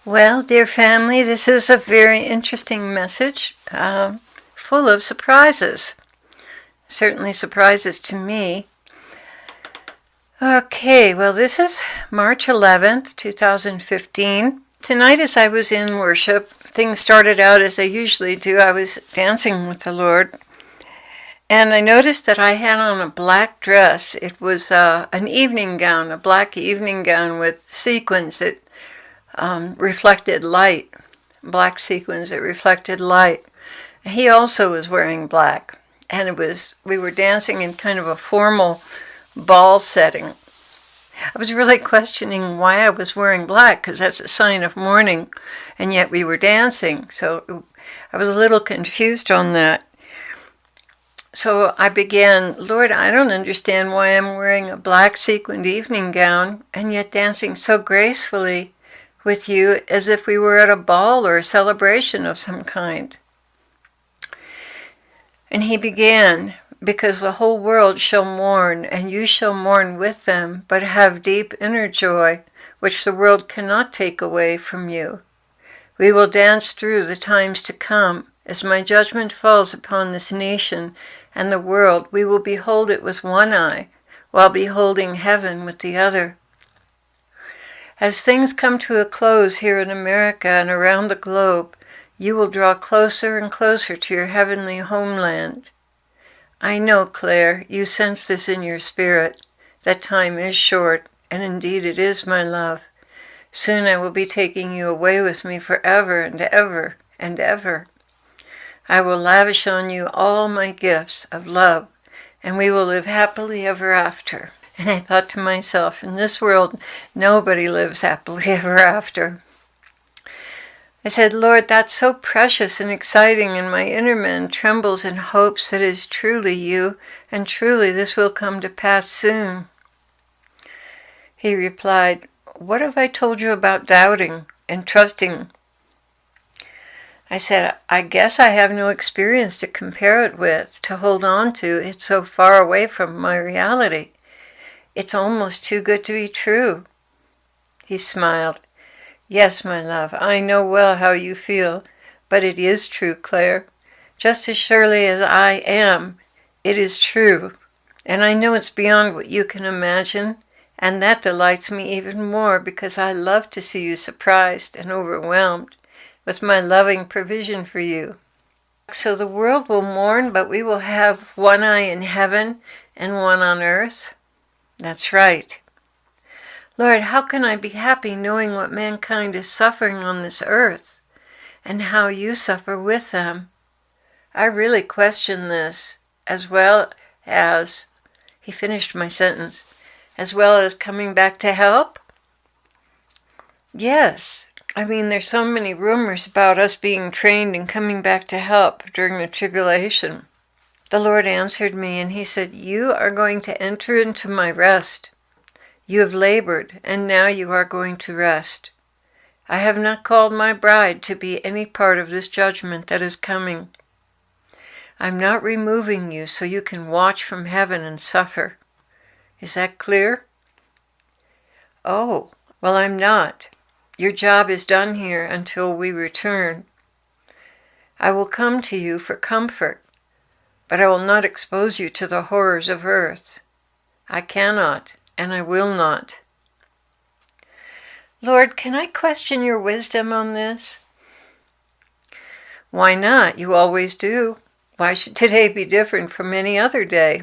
Well, dear family, this is a very interesting message, full of surprises. Certainly surprises to me. Okay, well, this is March 11th, 2015. Tonight, as I was in worship, things started out as they usually do. I was dancing with the Lord, and I noticed that I had on a black dress. It was an evening gown, a black evening gown with sequins that reflected light, black sequins that reflected light. He also was wearing black, and we were dancing in kind of a formal ball setting. I was really questioning why I was wearing black, because that's a sign of mourning, and yet we were dancing, so I was a little confused on that. So I began, Lord, I don't understand why I'm wearing a black sequined evening gown, and yet dancing so gracefully with you as if we were at a ball or a celebration of some kind. And he began, because the whole world shall mourn, and you shall mourn with them, but have deep inner joy, which the world cannot take away from you. We will dance through the times to come. As my judgment falls upon this nation and the world, we will behold it with one eye, while beholding heaven with the other. As things come to a close here in America and around the globe, you will draw closer and closer to your heavenly homeland. I know, Clare, you sense this in your spirit. That time is short, and indeed it is, my love. Soon I will be taking you away with me forever and ever and ever. I will lavish on you all my gifts of love, and we will live happily ever after. And I thought to myself, in this world, nobody lives happily ever after. I said, Lord, that's so precious and exciting, and my inner man trembles in hopes that it is truly you, and truly this will come to pass soon. He replied, what have I told you about doubting and trusting? I said, I guess I have no experience to compare it with, to hold on to. It's so far away from my reality. It's almost too good to be true. He smiled. Yes, my love, I know well how you feel, but it is true, Clare. Just as surely as I am, it is true. And I know it's beyond what you can imagine, and that delights me even more because I love to see you surprised and overwhelmed with my loving provision for you. So the world will mourn, but we will have one eye in heaven and one on earth. That's right. Lord, how can I be happy knowing what mankind is suffering on this earth and how you suffer with them? I really question this, as well as, he finished my sentence, as well as coming back to help? Yes. I mean, there's so many rumors about us being trained and coming back to help during the tribulation. The Lord answered me, and he said, you are going to enter into my rest. You have labored, and now you are going to rest. I have not called my bride to be any part of this judgment that is coming. I'm not removing you so you can watch from heaven and suffer. Is that clear? Oh, well, I'm not. Your job is done here until we return. I will come to you for comfort, but I will not expose you to the horrors of earth. I cannot, and I will not. Lord, can I question your wisdom on this? Why not? You always do. Why should today be different from any other day,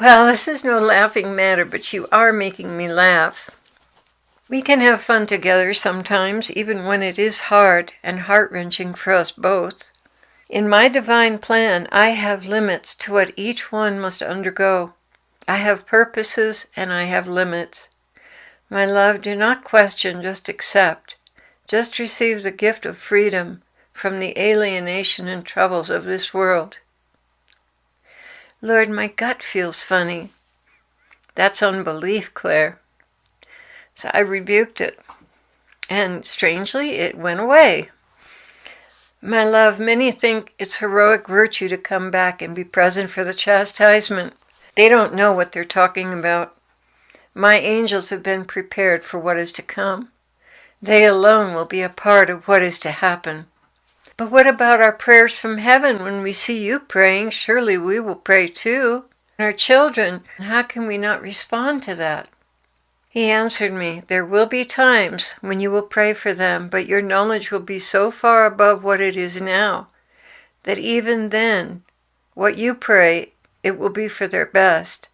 Well, this is no laughing matter, but you are making me laugh. We can have fun together sometimes, even when it is hard and heart-wrenching for us both. In my divine plan, I have limits to what each one must undergo. I have purposes and I have limits. My love, do not question, just accept. Just receive the gift of freedom from the alienation and troubles of this world. Lord, my gut feels funny. That's unbelief, Clare. So I rebuked it, and strangely, it went away. My love, many think it's heroic virtue to come back and be present for the chastisement. They don't know what they're talking about. My angels have been prepared for what is to come. They alone will be a part of what is to happen. But what about our prayers from heaven? When we see you praying, surely we will pray too. Our children, how can we not respond to that? He answered me, there will be times when you will pray for them, but your knowledge will be so far above what it is now, that even then, what you pray, it will be for their best.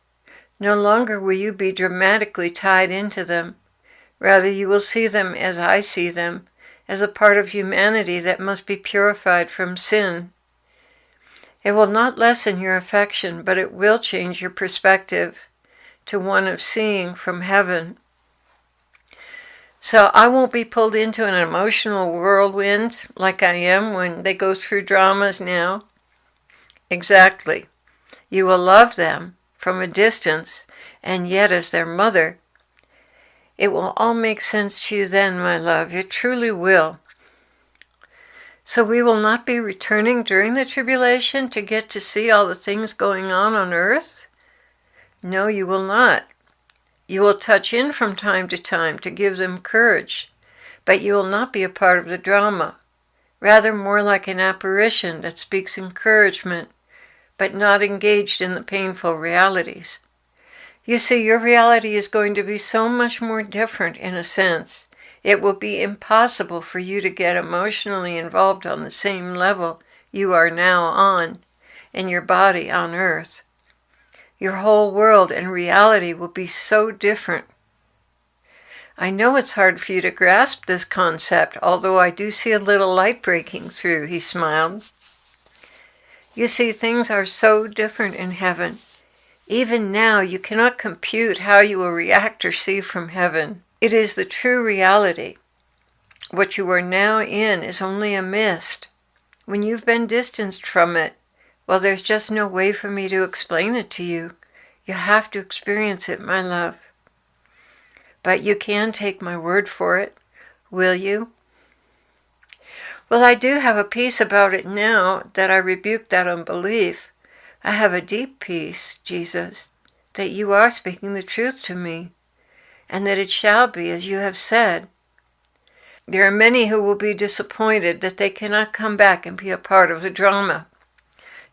No longer will you be dramatically tied into them. Rather, you will see them as I see them, as a part of humanity that must be purified from sin. It will not lessen your affection, but it will change your perspective to one of seeing from heaven. So I won't be pulled into an emotional whirlwind like I am when they go through dramas now. Exactly. You will love them from a distance, and yet as their mother, it will all make sense to you then, my love. It truly will. So we will not be returning during the tribulation to get to see all the things going on earth? No, you will not. You will touch in from time to give them courage, but you will not be a part of the drama. Rather more like an apparition that speaks encouragement, but not engaged in the painful realities. You see, your reality is going to be so much more different in a sense. It will be impossible for you to get emotionally involved on the same level you are now on, in your body on earth. Your whole world and reality will be so different. I know it's hard for you to grasp this concept, although I do see a little light breaking through, he smiled. You see, things are so different in heaven. Even now, you cannot compute how you will react or see from heaven. It is the true reality. What you are now in is only a mist. When you've been distanced from it, well, there's just no way for me to explain it to you. You have to experience it, my love. But you can take my word for it, will you? Well, I do have a peace about it now that I rebuke that unbelief. I have a deep peace, Jesus, that you are speaking the truth to me, and that it shall be as you have said. There are many who will be disappointed that they cannot come back and be a part of the drama.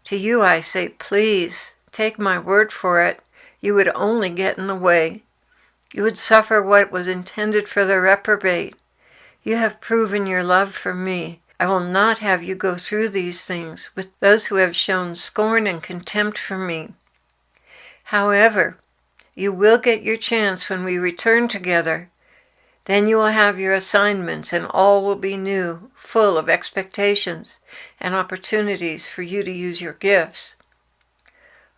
To you I say, please, take my word for it. You would only get in the way. You would suffer what was intended for the reprobate. You have proven your love for me. I will not have you go through these things with those who have shown scorn and contempt for me. However, you will get your chance when we return together. Then you will have your assignments, and all will be new, full of expectations and opportunities for you to use your gifts.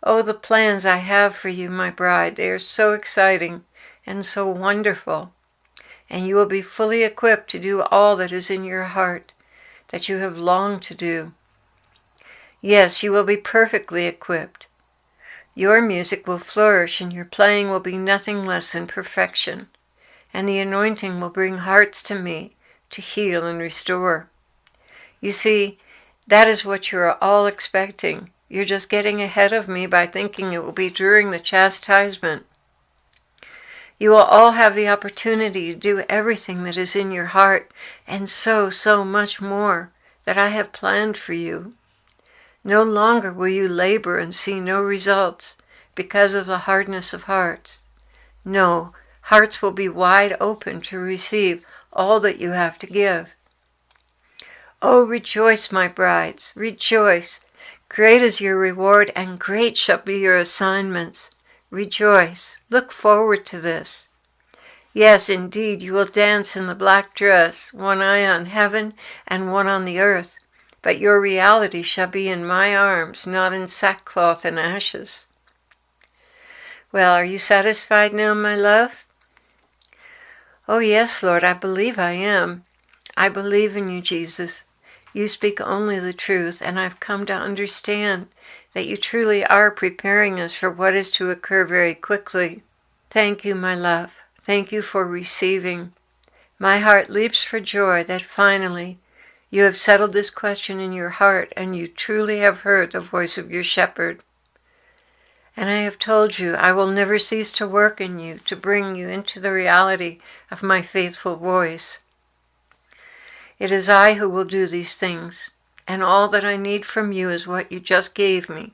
Oh, the plans I have for you, my bride, they are so exciting and so wonderful. And you will be fully equipped to do all that is in your heart, that you have longed to do. Yes, you will be perfectly equipped. Your music will flourish, and your playing will be nothing less than perfection. And the anointing will bring hearts to me to heal and restore. You see, that is what you are all expecting. You're just getting ahead of me by thinking it will be during the chastisement. You will all have the opportunity to do everything that is in your heart, and so much more that I have planned for you. No longer will you labor and see no results because of the hardness of hearts. No, hearts will be wide open to receive all that you have to give. Oh, rejoice, my brides, rejoice. Great is your reward, and great shall be your assignments. Rejoice. Look forward to this. Yes, indeed, you will dance in the black dress, one eye on heaven and one on the earth. But your reality shall be in my arms, not in sackcloth and ashes. Well, are you satisfied now, my love? Oh, yes, Lord, I believe I am. I believe in you, Jesus. You speak only the truth, and I've come to understand that you truly are preparing us for what is to occur very quickly. Thank you, my love. Thank you for receiving. My heart leaps for joy that finally you have settled this question in your heart, and you truly have heard the voice of your shepherd. And I have told you I will never cease to work in you to bring you into the reality of my faithful voice. It is I who will do these things, and all that I need from you is what you just gave me.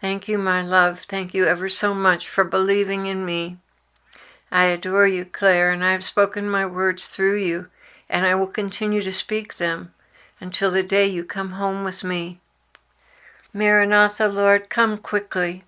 Thank you, my love. Thank you ever so much for believing in me. I adore you, Clare, and I have spoken my words through you, and I will continue to speak them until the day you come home with me. Maranatha, Lord, come quickly.